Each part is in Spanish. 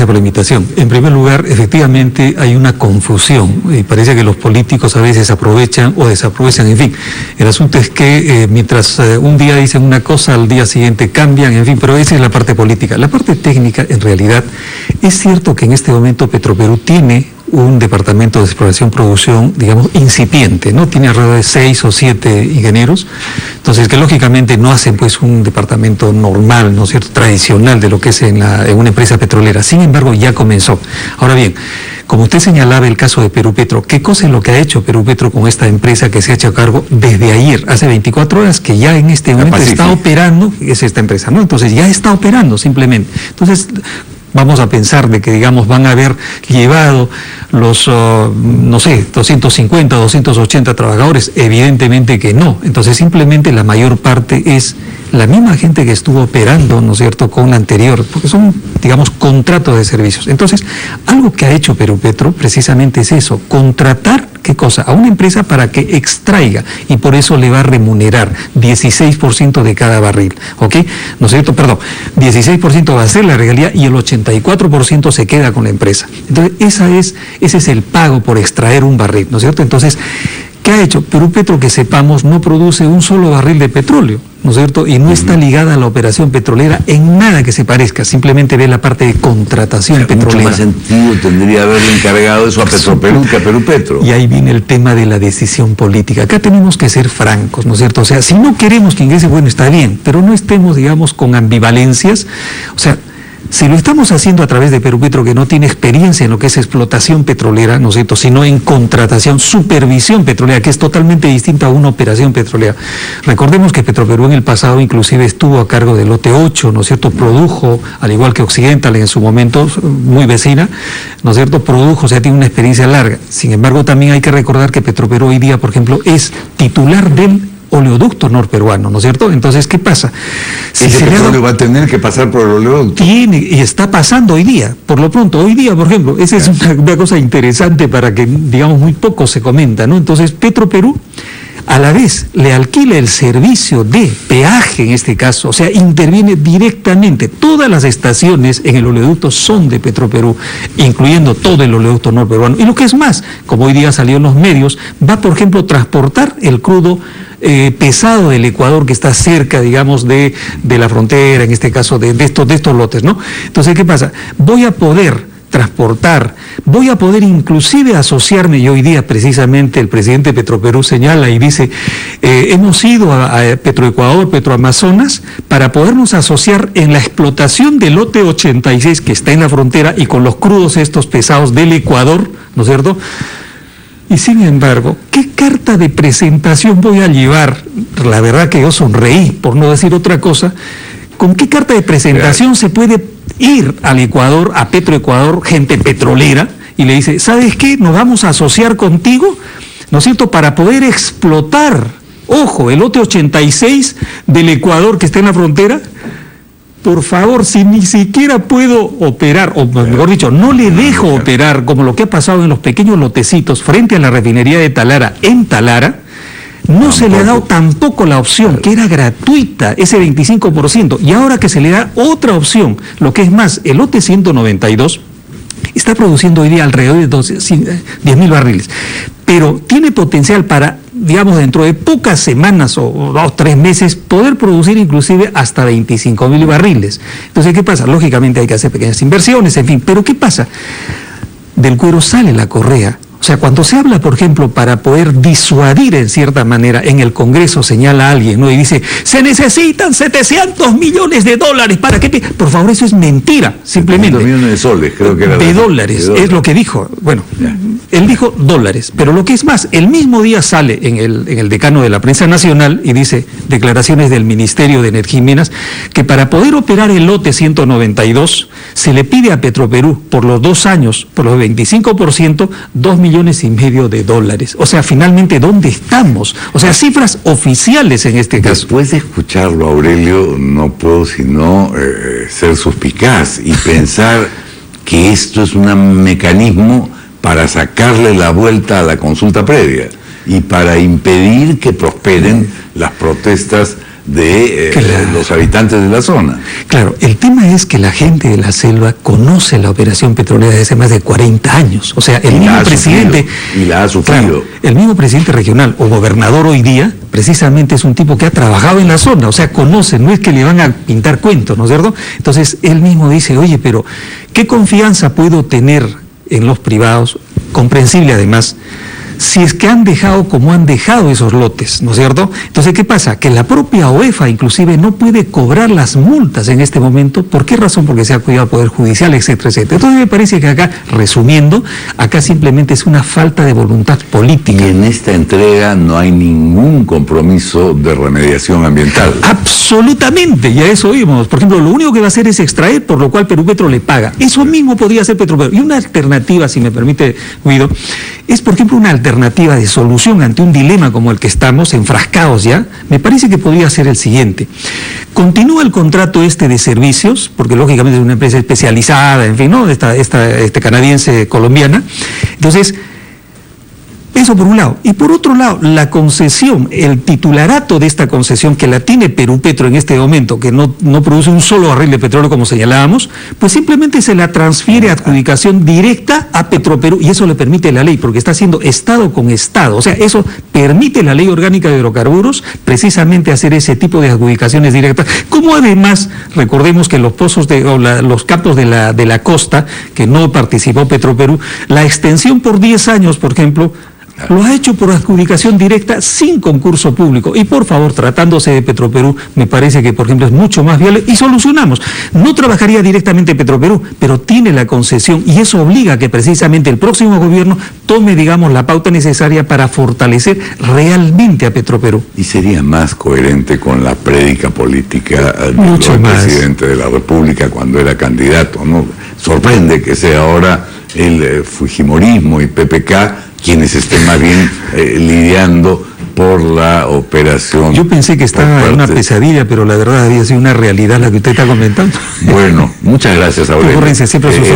Por la invitación. En primer lugar, efectivamente hay una confusión y parece que los políticos a veces aprovechan o desaprovechan, en fin. El asunto es que mientras un día dicen una cosa, al día siguiente cambian, en fin, pero esa es la parte política. La parte técnica, en realidad, es cierto que en este momento Petroperú tiene un departamento de exploración y producción, digamos, incipiente, ¿no? Tiene alrededor de 6 o 7 ingenieros, entonces que lógicamente no hacen pues un departamento normal, ¿no es cierto?, tradicional de lo que es en una empresa petrolera. Sin embargo, ya comenzó. Ahora bien, como usted señalaba el caso de Perú Petro, ¿qué cosa es lo que ha hecho Perú Petro con esta empresa que se ha hecho cargo desde ayer, hace 24 horas, que ya en este momento está operando, es esta empresa, ¿no? Entonces ya está operando simplemente. Entonces, vamos a pensar de que, digamos, van a haber llevado los, no sé, 250, 280 trabajadores. Evidentemente que no. Entonces, simplemente la mayor parte es la misma gente que estuvo operando, ¿no es cierto?, con la anterior, porque son, digamos, contratos de servicios. Entonces, algo que ha hecho Perú Petro precisamente es eso, contratar, ¿qué cosa?, a una empresa para que extraiga, y por eso le va a remunerar 16% de cada barril, ¿ok? ¿No es cierto? Perdón, 16% va a ser la regalía y el 84% se queda con la empresa. Entonces, ese es el pago por extraer un barril, ¿no es cierto? Entonces, ¿qué ha hecho? Perú Petro, que sepamos, no produce un solo barril de petróleo, ¿no es cierto? Y no está ligada a la operación petrolera en nada que se parezca, simplemente ve la parte de contratación petrolera. Mucho más sentido tendría haberle encargado eso a Petroperú que a Perú Petro. Y ahí viene el tema de la decisión política. Acá tenemos que ser francos, ¿no es cierto? O sea, si no queremos que ingrese, bueno, está bien, pero no estemos, digamos, con ambivalencias. O sea, si lo estamos haciendo a través de Perú Petro, que no tiene experiencia en lo que es explotación petrolera, ¿no es cierto?, sino en contratación, supervisión petrolera, que es totalmente distinta a una operación petrolera. Recordemos que Petroperú en el pasado inclusive estuvo a cargo del lote 8, ¿no es cierto?, produjo, al igual que Occidental en su momento, muy vecina, ¿no es cierto?, produjo, o sea, tiene una experiencia larga. Sin embargo, también hay que recordar que Petroperú hoy día, por ejemplo, es titular del oleoducto norperuano, ¿no es cierto? Entonces, ¿qué pasa? Si ese petróleo va a tener que pasar por el oleoducto. Tiene, y está pasando hoy día, por lo pronto, hoy día, por ejemplo, esa es una cosa interesante para que, digamos, muy poco se comenta, ¿no? Entonces, Petroperú, a la vez, le alquila el servicio de peaje, en este caso, o sea, interviene directamente. Todas las estaciones en el oleoducto son de Petroperú, incluyendo todo el oleoducto norperuano. Y lo que es más, como hoy día salió en los medios, va, por ejemplo, a transportar el crudo pesado del Ecuador, que está cerca, digamos, de la frontera, en este caso de estos lotes, ¿no? Entonces, ¿qué pasa? Voy a poder transportar, voy a poder inclusive asociarme, y hoy día precisamente el presidente de Petroperú señala y dice, hemos ido a Petroecuador, Petroamazonas, para podernos asociar en la explotación del lote 86 que está en la frontera y con los crudos estos pesados del Ecuador, ¿no es cierto? Y sin embargo, ¿qué carta de presentación voy a llevar? La verdad que yo sonreí, por no decir otra cosa. ¿Con qué carta de presentación se puede ir al Ecuador, a Petroecuador, gente petrolera, y le dice, ¿sabes qué? Nos vamos a asociar contigo, ¿no es cierto?, para poder explotar, ojo, el lote 86 del Ecuador que está en la frontera. Por favor, si ni siquiera puedo operar, o mejor dicho, no le dejo operar, como lo que ha pasado en los pequeños lotecitos frente a la refinería de Talara, en Talara, no se le ha dado tampoco la opción, que era gratuita, ese 25%, y ahora que se le da otra opción, lo que es más, el lote 192 está produciendo hoy día alrededor de 10.000 barriles, pero tiene potencial para, digamos, dentro de pocas semanas o 2 o 3 meses, poder producir inclusive hasta 25.000 barriles. Entonces, ¿qué pasa? Lógicamente hay que hacer pequeñas inversiones, en fin, pero ¿qué pasa? Del cuero sale la correa. O sea, cuando se habla, por ejemplo, para poder disuadir en cierta manera, en el Congreso señala a alguien, ¿no?, y dice, se necesitan 700 millones de dólares para que... Por favor, eso es mentira, simplemente. 700 millones de soles, creo que era. De dólares, es lo que dijo. Bueno, él dijo dólares, pero lo que es más, el mismo día sale en el decano de la prensa nacional y dice, declaraciones del Ministerio de Energía y Minas, que para poder operar el lote 192, se le pide a Petroperú, por los 2 años, por los 25%, 2,5 millones de dólares. O sea, finalmente, ¿dónde estamos? O sea, cifras oficiales en este caso. Después de escucharlo, Aurelio, no puedo sino ser suspicaz y pensar que esto es un mecanismo para sacarle la vuelta a la consulta previa y para impedir que prosperen las protestas de los habitantes de la zona. Claro, el tema es que la gente de la selva conoce la operación petrolera desde hace más de 40 años. O sea, el mismo presidente... Y la ha sufrido. Claro, el mismo presidente regional o gobernador hoy día, precisamente es un tipo que ha trabajado en la zona, o sea, conoce, no es que le van a pintar cuentos, ¿no es cierto? Entonces, él mismo dice, oye, pero ¿qué confianza puedo tener en los privados? Comprensible además, si es que han dejado como han dejado esos lotes, ¿no es cierto? Entonces, ¿qué pasa? Que la propia OEFA inclusive no puede cobrar las multas en este momento. ¿Por qué razón? Porque se ha acudido al Poder Judicial, etcétera, etcétera. Entonces me parece que acá, resumiendo, acá simplemente es una falta de voluntad política. Y en esta entrega no hay ningún compromiso de remediación ambiental. Absolutamente, y a eso oímos. Por ejemplo, lo único que va a hacer es extraer, por lo cual Perupetro le paga. Eso mismo podría hacer Petropetro. Y una alternativa, si me permite, Guido, es, por ejemplo, una alternativa de solución ante un dilema como el que estamos, enfrascados ya, me parece que podría ser el siguiente. Continúa el contrato de servicios, porque lógicamente es una empresa especializada, en fin, ¿no? Esta canadiense colombiana. Entonces, eso por un lado. Y por otro lado, la concesión, el titularato de esta concesión que la tiene Perupetro en este momento, que no produce un solo barril de petróleo como señalábamos, pues simplemente se la transfiere a adjudicación directa a Petroperú, y eso le permite la ley, porque está haciendo Estado con Estado. O sea, eso permite la Ley Orgánica de Hidrocarburos precisamente hacer ese tipo de adjudicaciones directas. Como además, recordemos que los pozos los campos de la costa, que no participó Petroperú, la extensión por 10 años, por ejemplo, lo ha hecho por adjudicación directa sin concurso público. Y por favor, tratándose de Petroperú, me parece que, por ejemplo, es mucho más viable y solucionamos. No trabajaría directamente Petroperú, pero tiene la concesión y eso obliga a que precisamente el próximo gobierno tome, digamos, la pauta necesaria para fortalecer realmente a Petroperú. Y sería más coherente con la prédica política del presidente de la República cuando era candidato, ¿no? Sorprende que sea ahora el fujimorismo y PPK quienes estén más bien lidiando por la operación. Yo pensé que estaba en una pesadilla, pero la verdad había sido una realidad la que usted está comentando. Bueno, muchas gracias, Aurelio.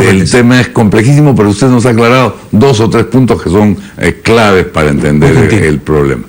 El tema es complejísimo, pero usted nos ha aclarado 2 o 3 puntos que son claves para entender el problema.